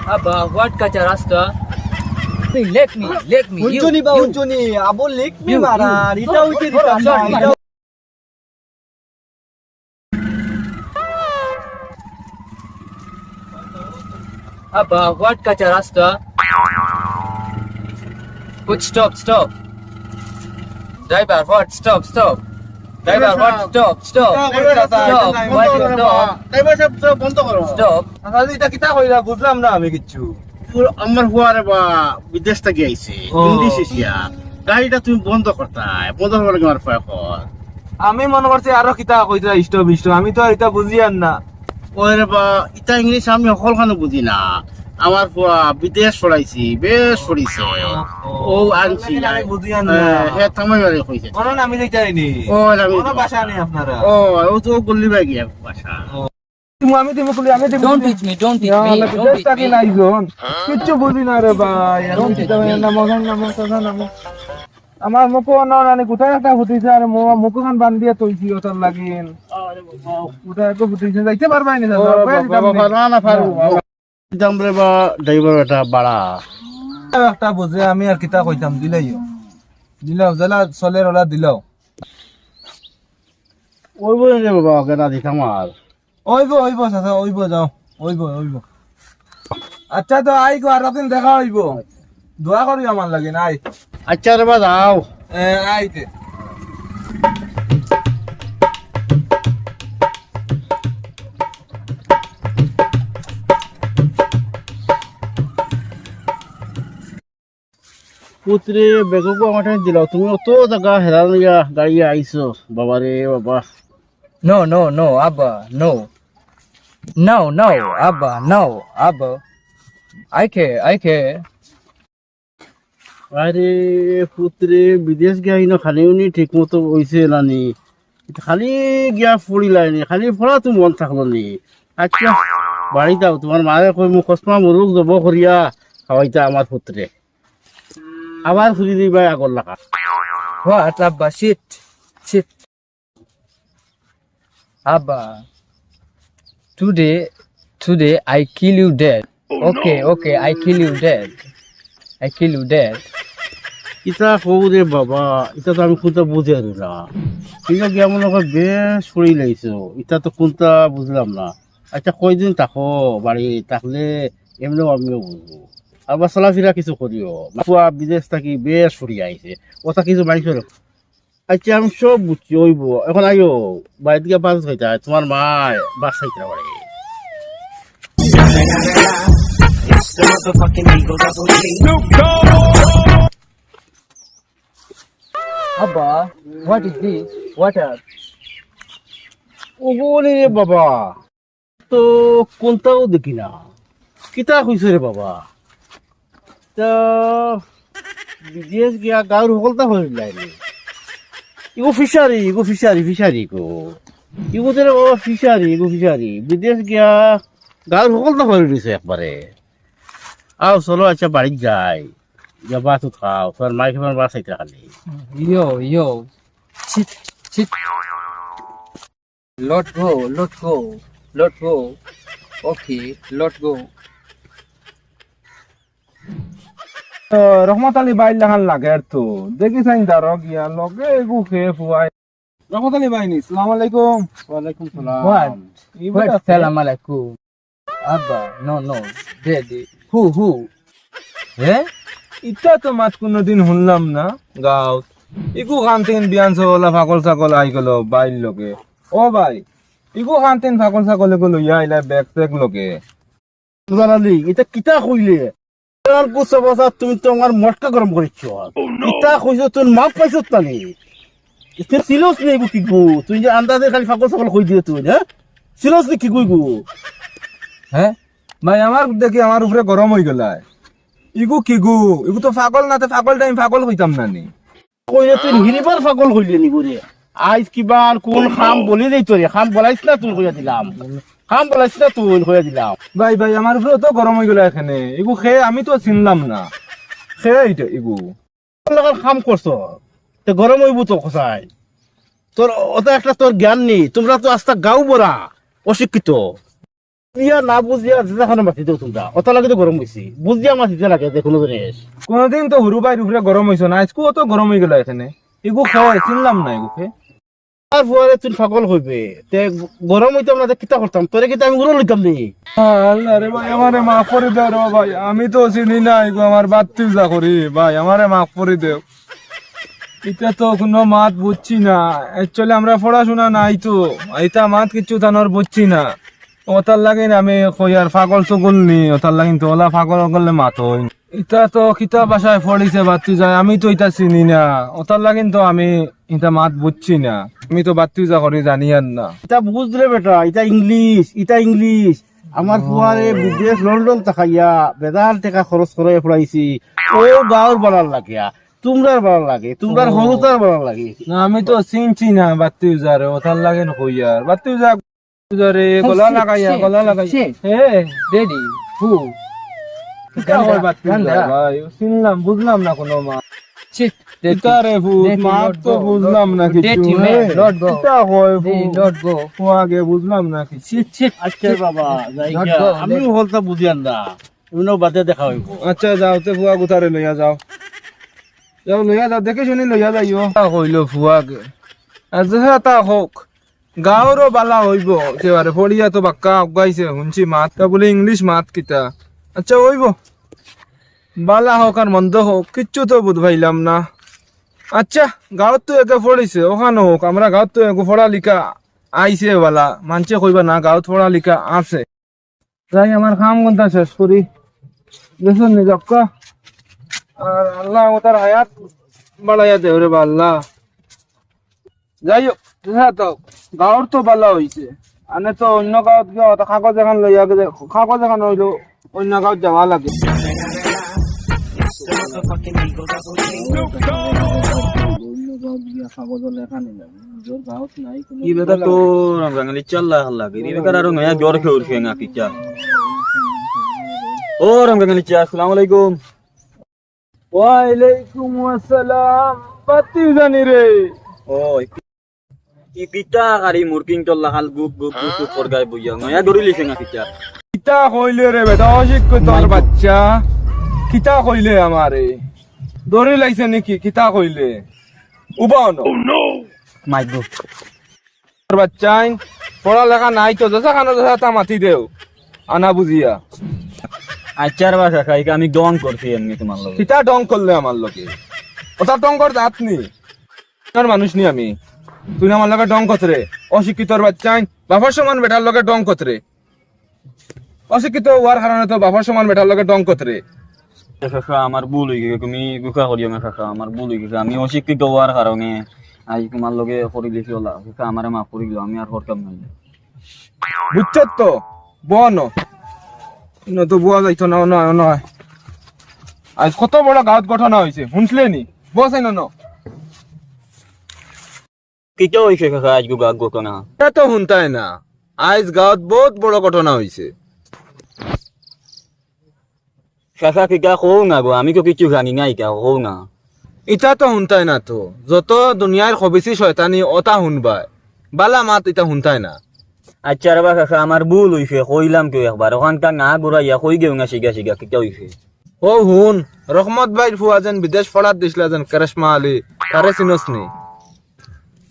Abba, what kacha rasta? Let me. Unjoni ba unjoni, abo lick me mara. Ita uite ita. Abba, what kacha rasta? Put stop. Driver, what? Stop. Driver, what? Stop. Driver sab বন্ধ করো। Stop. আসলে এটা কিটা কইরা বুঝলাম না আমি কিচ্ছু। আমার হুয়ারে বা বিদেশ থেকে আইছে ইংলিশ এশিয়া গাড়িটা তুমি বন্ধ বন্ধ করে আমার পয় কর আমি মনে করছি আরো কিটা কইরা স্টপ আমি তো এটা বুঝি আর না। ওরে বা ইটা ইংলিশ আমি সকলখানে বুঝি না আমার হুয়া বিদেশ পড়াইছি বেশ পড়িছে ও আনছি আমি বুঝি আর না। হে থামাই বারে কইছে কোন আমি যাইতাইনি। ও আমি কোন ভাষা নেই আপনারা। ও তো গল্লি বাই গিয়া ভাষা আমি তুমি কইলি আমি দেব। Don't teach me. কি নাই জোন কিচ্ছু বুঝি না রে ভাই। নাম আমার মুখ নানি কোথায় একটা ফুটিছে আর মুখ খান বান দিয়ে তৈছি ওটার লাগিন কোথায় একটা ফুটিছে যাইতে পারবাই না না পারু দাম রে বা ড্রাইভার এটা বাড়া একটা বুঝে আমি আর কিতা কইতাম দিলাও জেলা চলের ওলা দিলাও ওই বই রে বাবা কেনা দিতাম আর ওইব চাচা ওইব যাও ওইব আচ্ছা তো আই গো আর দিন দেখা হইব দোয়া করি আমার লাগে নাই আচ্ছা রে বা যাও আইতে পুত্রে বেগকো আমার দিলাও তুমি অত জায়গা হেরান গাড়ি আইছো বাবা রে বাবা No, Abba, no. No, Abba, no, Abba. I care. আরে পুত্রে বিদেশ গাই না খালি উনি ঠিক মতো হইছে নানি খালি গিয়া ফুরিলাইনি খালি ফলা তুমি মন থাকলো নি আচ্ছা বাড়ি যাও তোমার মায়ে কই মুখ কসমা মুরুখ জব করিয়া খাওয়াইতা আমার পুত্রে আবার ফুরি দিবা আগর লাগা What, Abba? Shit. Abba, today I kill you dead. Okay, I kill you dead. ইটা কৌ রে বাবা ইটা তো আমি কোনটা বুঝে না কিন্তু গিয়া মনে হয় বেশ ফুরি লাইছো ইটা তো কোনটা বুঝলাম না আচ্ছা কয়দিন থাকো বাড়ি থাকলে এমনিও আমিও বুঝবো আবার চলাফেরা কিছু করিও পুয়া বিদেশ থাকি বেশ ফুরি আইছে ওটা কিছু মানুষের আচ্ছা আমি সব বুঝছি ওইব এখন আইও বাড়িতে গিয়ে বাস খাইতে তোমার মা বাস খাইতে পারে Abba, what is this? Water. ওরে বাবা তো কোনটাও দেখি না কিতা হইছে রে বাবা তা বিদেশ গিয়া গাঁর সকলটা হইল ইগো ফিশারি গো ইগো তো বাবা ফিশারি বিদেশ গিয়া গাঁর সকলটা হইল দিছে একবারে আও চলো আচ্ছা বাড়ি যাই যাবা তো খাও তোর মাইক আমার বাস আইতে খালি Yo. Shit. Let go. Okay, let go. Rahmat Ali বাইর লাগান লাগে আর তো দেখি চাই তার গিয়া লগে এগু খেয়ে ফুয়াই রহমত আলী বাইনি সালাম আলাইকুম ওয়ালাইকুম সালাম What? Salam alaikum. Abba, no. Daddy. Who? ইটা তো মাত কোনদিন শুনলাম না গাঁও ইগু খানতেন বিয়ান চলা ফাগল ছাগল আই গেল বাইর লগে ও ভাই ইগু খানতেন ফাগল ছাগলে গেল ইয়া ইলা ব্যাগ ট্যাগ লগে আলী এটা কিতা কইলে তুমি তো আমার মটকা গরম করেছ কিতা কইছো তোর মাপ পাইছ তানি এটা সিলস নেই কি গো তুই যে আন্দাজে খালি ফাগল ছাগল কই দিয়ে তুই হ্যাঁ সিলস কি কই গো ভাই আমার দেখি আমার উপরে গরম হয়ে গেল ইগু ইগু তো পাগল না পাগল টাইম পাগল হইতাম না নি কইলে তুই হিরিবার পাগল হইলে নি গরে আজ কিবা কোন খাম বলি দেই তোরে খাম বলাইছ না তুই কইয়া দিলাম ভাই আমার উপরে তো গরম হয়ে গেল এখানে ইগু খেয়ে আমি তো চিনলাম না খেয়ে এইটা ইগু খাম করছ তো গরম হইব তো কোথায় তোর ওটা একটা তোর জ্ঞান নেই তোমরা তো আস্তা গাও বড়া অশিক্ষিত বুঝিয়া না বুঝিয়া যেখানে মাতি দেও তোমরা অত লাগে তো গরম হয়েছি বুঝিয়া মাতিতে লাগে যে কোনো জিনিস কোনদিন তো হুরু বাইর উপরে গরম হয়েছ না আজকেও তো গরম হয়ে গেল এখানে এগু খাওয়াই চিনলাম না এগুকে তারপরে তুই পাগল হইবে তে গরম হইতাম না কিতা করতাম তোরে কিতা আমি উড়ো লইতাম নি আল্লাহ রে ভাই আমারে মাফ করে দেও রে ভাই আমি তো চিনি না এগু আমার বাদ তুই যা করি ভাই আমারে মাফ করে দেও এটা তো কোনো মাত বুঝছি না অ্যাকচুয়ালি আমরা পড়াশোনা নাই তো এটা মাত কিছু তানোর বুঝছি না ওতার লাগিন আমি কইয়ার পাগল চগল নি ওতার লাগিন তো ওলা পাগল করলে মাত হই এটা তো কিতা বাসায় পড়িছে বাত্তি যায় আমি তো এটা চিনি না ওতার লাগিন তো আমি এটা মাত বুঝছি না আমি তো বাত্তি যা করি জানি আর না এটা বুঝলে বেটা এটা ইংলিশ আমার ফুয়ারে বিদেশ লন্ডন তাকাইয়া বেদার টাকা খরচ করে পড়াইছি ও গাঁর বলার লাগিয়া তোমরার বলার লাগে তোমরার হরুতার বলার লাগে না আমি তো চিনছি না বাত্তি যারে ওতার লাগিন কইয়ার বাত্তি যা রে গলা লাগাইয়া হে Daddy, who? কিতা হয় বাত্তি যা ভাই চিনলাম বুঝলাম না কোনো মা Shit, কিতা রে ভূত মাত তো বুঝলাম না কিছু Daddy, man, Lord go. কিতা হয় Hey, Lord go. ও আগে বুঝলাম না কিছু Shit. আচ্ছা বাবা Not go, আমি হলতা বুঝিয়ান না এমনও বাদে দেখা হইব আচ্ছা যাও তে ফুয়া গুতারে লইয়া যাও লইয়া যাও দেখে শুনি লইয়া যাইও কইলো ফুয়াকে আচ্ছা তা হোক গাঁৱৰো বালা হইব একেবাৰে ফড়িয়া তো বাক্কা আগাইছে শুনছি মাত তা বলে ইংলিশ মাত কিতা আচ্ছা হইব বালা হোক আর মন্দ হোক কিচ্ছু তো বুধ ভাইলাম না আচ্ছা গাঁৱত তো একে ফড়িছে ওখানে হোক আমরা গাঁৱত তো একো ফড়া লিখা আইছে বালা মানছে কইবা না গাঁৱত ফড়া লিখা আছে যাই আমার কাম কোনটা শেষ করি দেখুন নিজক্কা আর আল্লাহ ওটার হায়াত বাড়াইয়া দেও রে বা আল্লাহ যাই হোক তো গাঁৱৰ তো বালা হইছে আনে তো অন্য গাঁৱত গিয়ে অত কাগজ এখন লইয়া গেলে কাগজ এখন হইলো অন্য গাঁৱত যাওয়া লাগে ಈ ಬೇಕಾ ರಂಗಲಿ ಚಲ್ಲ ಹಲ್ಲಾಗ ಈ ಬೇಕಾ ರೋ ನಯಾ ಜೋರ್ ಕೆ ಉರ್ಫೆ ನಾ ಕಿಚ್ಚಾ ಓ ರಂಗಲಿ ಚಾ ಅಸ್ಸಲಾಮು ಅಲೈಕುಂ ওয়ালাইকুম আসসালাম বাতি জানি রে ও ই পিতা গাড়ি মুরকিং চল্লা হাল গুপ গুপ গুপ পর গায় বুইয়া নয়া দড়ি লিখে না কিচ্ছা কিতা কইলে রে বেটা অশিক্ষিত তোর বাচ্চা কিতা কইলে আমারে দড়ি লাইছে নাকি কিতা কইলে উবানো My book. তোর বাচ্চাই পড়ালেখা নাই তো যা খানো যা তা মাতি দেও আনা বুঝিয়া আচার ভাষা খাই আমি দং করছি এমনি তোমার লগে কিতা ডং করলে আমার লোকে ওটা ডং কর জাত নি আর মানুষ নি আমি তুই আমার লগে ডং কতরে অশিক্ষিতর বাচ্চাই বাবার সমান বেটার লগে ডং কতরে অশিক্ষিত হওয়ার কারণে তো বাবার সমান বেটার লগে ডং কতরে কাকা আমার ভুল হয়ে গেছে তুমি গুকা করিও না কাকা আমার ভুল হয়ে গেছে আমি অশিক্ষিত হওয়ার কারণে আজ তোমার লগে করি লিখি হলা কাকা আমারে মাফ করে দিল আমি আর করতাম না বুঝছ তো বন তো বুয়া যাইতো না নয় নয় আজ কত বড় গাঁত ঘটনা হয়েছে শুনছিলে নি বসাই না কিটা হইছে কাকা আজ গুগা ঘটনা এটা তো শুনতাই না আজ গাঁত বহুত বড় ঘটনা হয়েছে কাকা কিটা কও না গো আমি তো কিছু জানি না ইটা কও না ইটা তো শুনতাই না তো যত দুনিয়ার খবিসি শয়তানি ওটা শুনবাই বালা মাত এটা শুনতাই না আচ্ছা রে কাকা আমার ভুল হইছে কইলাম কেউ একবার ওখানকার না ঘুরাইয়া কই গেও না শিগা শিগা কিটা হইছে ও হুন রহমত ভাই ফুয়া যেন বিদেশ ফড়াত দিছিল যেন কারেশমা আলী তারে চিনস নি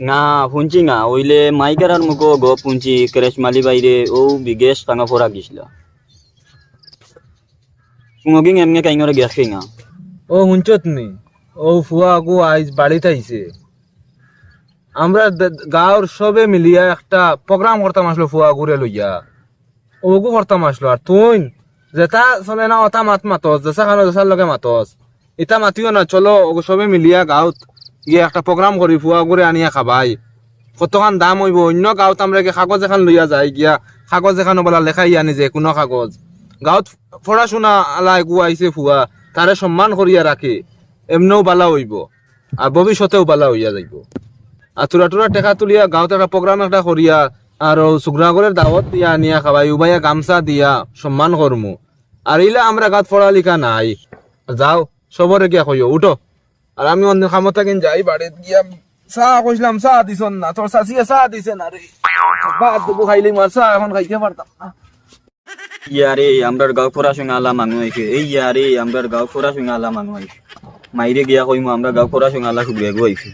না শুনছি না ওইলে মাইকার মুখ গো শুনছি কেরেশমালি বাইরে ও বিগেশ টাঙা ফোরা গেছিল কোনদিন এমনি কাইঙরে গেছে না ও শুনছত নি ও ফুয়া গো আইজ বাড়িতে আইছে আমরা গাঁৱৰ সবে মিলিয়া একটা প্রোগ্রাম করতাম আসলো ফুয়া ঘুরে লইয়া ওগো করতাম আসলো আর তুই যেটা চলে না ওটা মাত মাতস যেসা খানো যেসার লগে মাতস এটা মাতিও না চলো ওগো সবে মিলিয়া গাঁৱত গিয়ে একটা প্রোগ্রাম করি ফুয়া ঘুরে আনিয়া খাবাই কতখান দাম হইব অন্য গাঁৱত আমরা কাগজ এখন লইয়া যাই গিয়া কাগজ এখানো বলা লেখাই আনি যে কোনো কাগজ গাঁৱত পড়াশোনা আলাই গু আইছে ফুয়া তারে সম্মান করিয়া রাখে এমনিও বালা হইব আর ভবিষ্যতেও বালা হইয়া যাইব আর তুরা টুরা টেকা তুলিয়া গাঁৱত একটা প্রোগ্রাম একটা করিয়া আর সুগ্রাগরের দাওয়াত দিয়া আনিয়া খাবাই উবাইয়া গামছা দিয়া সম্মান করমু আর ইলা আমরা গাঁত পড়ালিখা নাই যাও সবরে গিয়া কইও উঠো আর আমি অন্য খামতা কিন যাই বাড়িত গিয়া চাহ কইছিলাম চাহ দিছন না তোর চাচিয়ে চাহ দিছে না রে বাদ দেবো খাইলে মার চাহ এখন খাইতে পারতাম না ইয়ারে আমরার গাঁও ফোরা সঙ্গে আলা মানুষ আইছে এই ইয়ারে আমরার গাঁও ফোরা সঙ্গে আলা মানুষ আইছে মাইরে গিয়া কইমু আমরা গাঁও ফোরা সঙ্গে আলা খুব রেগো আইছে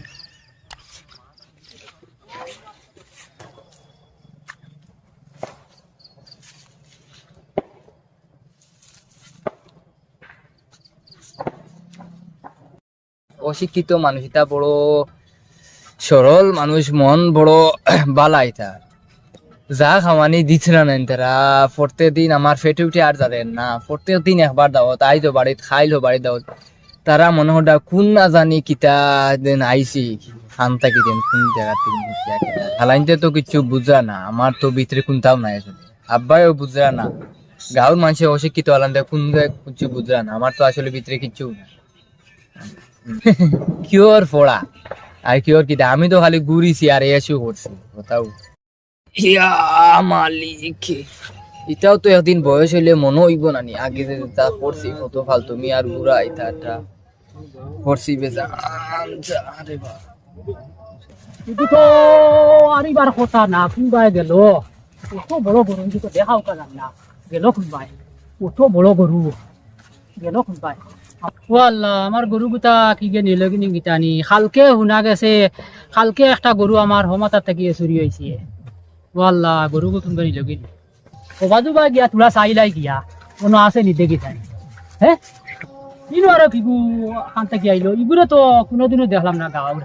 অশিক্ষিত মানুষ এটা বড় সরল মানুষ, মন বড় বালাই তার। যা খাওয়ানি দিচ্ছে না তারা, প্রত্যেক দিন আমার ফেটে উঠে আর যাদের না, প্রত্যেক দিন একবার দাওয়াত আইতো বাড়িত, খাইলো বাড়িত দাওয়াত। তারা মনে হয় কোন না জানি কিতা দিন আইসি খান্তা কি দেন কোন জায়গা থেকে হালাইনতে তো কিছু বুঝা না, আমার তো ভিতরে কোনটাও নাই আসলে, আব্বাইও বুঝা না, গাঁর মানুষের অশিক্ষিত হলান্তে কোন কিছু বুঝা না, আমার তো আসলে ভিতরে কিচ্ছু না। কিওর ফোড়া আর কিওর কিতা, আমি তো খালি ঘুরিছি আর এসু করছি কোথাও। ইয়া মালিক, এটাও তো একদিন বয়স হইলে মনে হইব না নি, আগে যে তা করছি কত ফালতু মি আর ঘুরা এটা করছি বেজা আরে বা। কিন্তু তো আরিবার কথা না, কোনবাই গেল কত বড় গরু, কিন্তু দেখাও কাজান না গেল কোনবাই, কত বড় গরু গেল কোনবাই। আল্লাহ, আমার গরু গুতা কি গে নিল কিনি গিতানি, কালকে শুনা গেছে কালকে একটা গরু আমার হমাতার থেকে চুরি হয়েছে। আল্লাহ, গরু গুতুন নিল কিনি কবাদু বা গিয়া তোরা চাইলাই গিয়া কোনো আছে নি দেখি তাই। হ্যাঁ ইনো আর কিগু খান্তা কি আইলো, ইগুলো তো কোনোদিনও দেখলাম না গাঁৱৰ।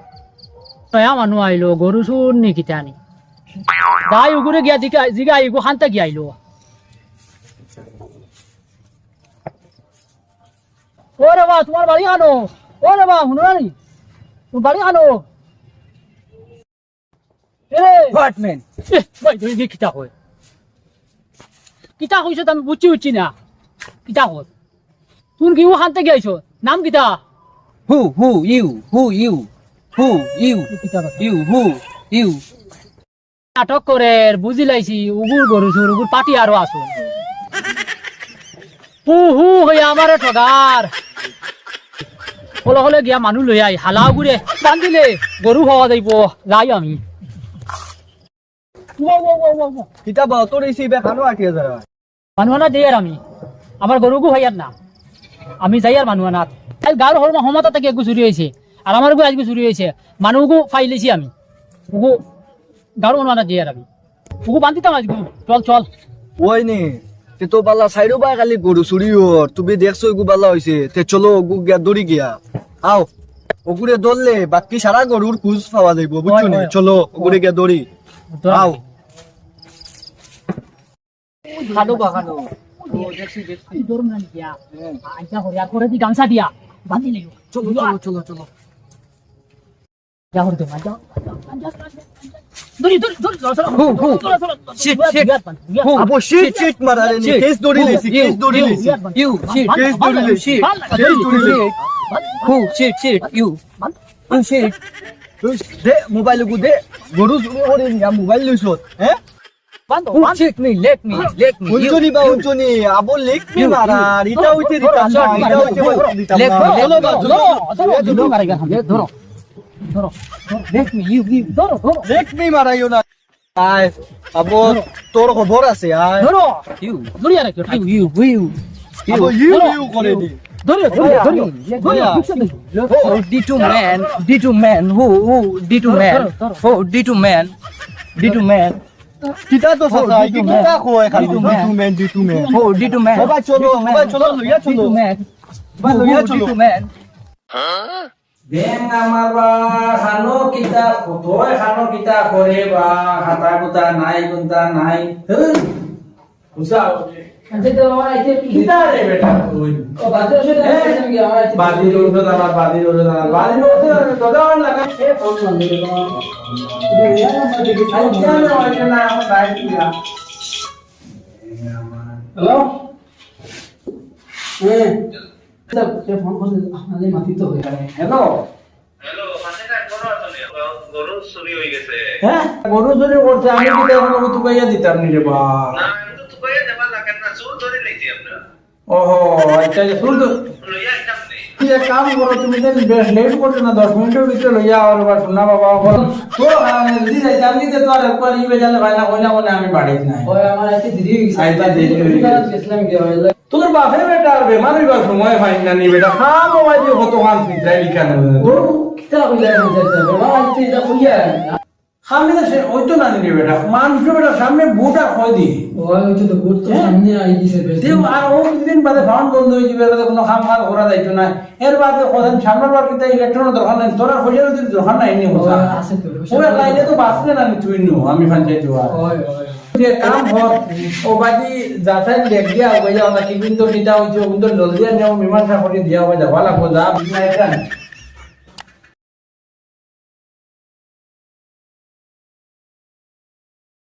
তয়া মানুহ আইলো গরু চুর নি কিতানি, যাই উগুরে গিয়া জিগা ইগু খান্তা কি আইলো। ও রে বা, তোমার বাড়ি আনো, ও রে বা শুনো না নি, তোমার বাড়ি আনো। ডিপার্টমেন্ট ভাই ধরে দিয়ে কিতা হয়, কিতা কইছ আমি বুঝছি না, কিতা হল তুমি কি খান্তা কি আইছো, নাম কিতা? হু ইউ নাটক করে বুঝি লাইছি, উগুর গরু চুর উগুর পাটি আরো আসো হু হইয়া আমারে ঠগার হলে হলে গিয়া মানুষ লই আই হালাও ঘুরে বান্ধিলে গরু হওয়া যাইব, যাই আমি। কিতাব তোর এই সিবে খানো 8000 মানুহানা দেই আর আমি, আমার গরুগু হইয়ার না, আমি যাই আর মানুহানাত। গাঁর হল সমতা থেকে একগু চুরি হয়েছে আর আমার গু আজকে চুরি হয়েছে, মানুষগু ফাইলেছি আমি, উগু গাঁর মানুহানা দিয়ে আর আমি উগু বান্ধিতাম আজগু। চল চল ওই নে তে তো বালা সাইডো বা খালি গরু চুরি হর, তুমি দেখছো গু বালা হইছে, তে চলো গু গিয়া দড়ি গিয়া আও ওগুরে দললে বাকি সারা গরুর খুঁজ পাওয়া যাইব, বুঝছো নি? চলো ওগুরে গিয়া দড়ি আও। খালো বাগানো ধরুন না গিয়া আইসা হরিয়া করে দি গামছা দিয়া বান্ধি লইও। চলো চলো চলো চলো যা হর দে যা দড়ি দড়ি দড়ি চলো চলো আবো শিট মারারে নি, কেস দড়ি লইছি, কেস দড়ি লইছি, ইউ শিট কেস দড়ি লইছি, কেস দড়ি লইছি। শিট ইউ শিট দে মোবাইল গু দে, গরু চুরি করে নিয়া মোবাইল লইছো, হ্যাঁ? বান্ধো শিট মি লেট মি উঞ্চনি বা উঞ্চনি আবো লেখ মি মারা, এটা হইতে দিতাম না, এটা হইতে দিতাম না। চলো বা চলো ধরো মারাইগা ধরো ধরো লেট মি ইউ ধরো ধরো লেখ মি মারাইও না। আয় আবো তোর খবর আছে, আয় ধরো ইউ দড়িয়া রাখো ইউ আবো ইউ করে দি। ধরো ধরো ধরো D2 man who D2 man কিতা তো সাসা কি কিতা কয় খালি দিটু মেন D2 man সবাই চলো লইয়া চলো বা লইয়া চলো। বেং আমার বা খানো কিতা কতই খানো কিতা করে বা খাতা কুতা নাই কুন্তা নাই বুঝাও আচ্ছা তো আমার আইতে কিতা রে বেটা তুই ও বাজে ওষুধ আছে নাকি আমার আইতে বাদির ওষুধ আমার বাদির দাদা লাগা সে ফোন বন্ধ করে না আমার লাইট দিয়া হ্যালো সে ফোন করে আপনাদের মাতি তো হয়ে গেল। হ্যালো গরু চুরি হয়ে গেছে। হ্যাঁ গরু চুরি করছে, আমি কি এখন তুকাইয়া দিতাম নি রে বা। না আমি তো তুকাইয়া দেবার লাগেন না, চোর ধরে লইছি আমরা। ওহো আচ্ছা সুর লইয়া আইতাম নি। তুই এক কাম করো, তুমি তো বেশ লেট করছো না, 10 মিনিটের ভিতরে লইয়া আর এবার শোনা বাবা বলো তো যদি যাইতাম কি তো আর একবার ই বেজালে ভাই না কইলা বলে আমি বাড়িতে নাই। ওই আমার আইতে দেরি হয়ে গেছে। আইতা দেরি হয়ে গেছে। কারণ গেছিলাম কি হইলো তোর বাপের বেটা আর বেমার হইবার সময় পাইন না নি বেটা, খাম ওই যে কত খান ফিটাই লিখানো ও কিতা হইলা যাইতা বাবা আইতে যা কইয়া সামনে তো সে ওই তো না নি বেটা, মানুষ বেটা সামনে বুটা কই দি ওই হচ্ছে তো গুড তো সামনে আই দিছে বেশ। দেও আর ও দিন বাদে ফাউন্ড বন্ধ হয়ে যাবে, এর কোনো খাম খাম করা যাইতো না। এর বাদে কোন সামনের বার কিতা ইলেকট্রনের দরকার নাই, তোরা ফজর দিন দরকার নাই নি কথা আছে তো ওই লাইনে তো বাসলে না তুই নো আমি পঞ্চায়েত হওয়া ওই ওই যে কাম হর ও বাদি যাতায়াত দেখ দিয়া হয়ে যাও না, কি কিন্তু নিতা হইছে কিন্তু জলদি আর যাও মীমাংসা করে দিয়া হয়ে যাওয়া লাগবো যা বিনা এটা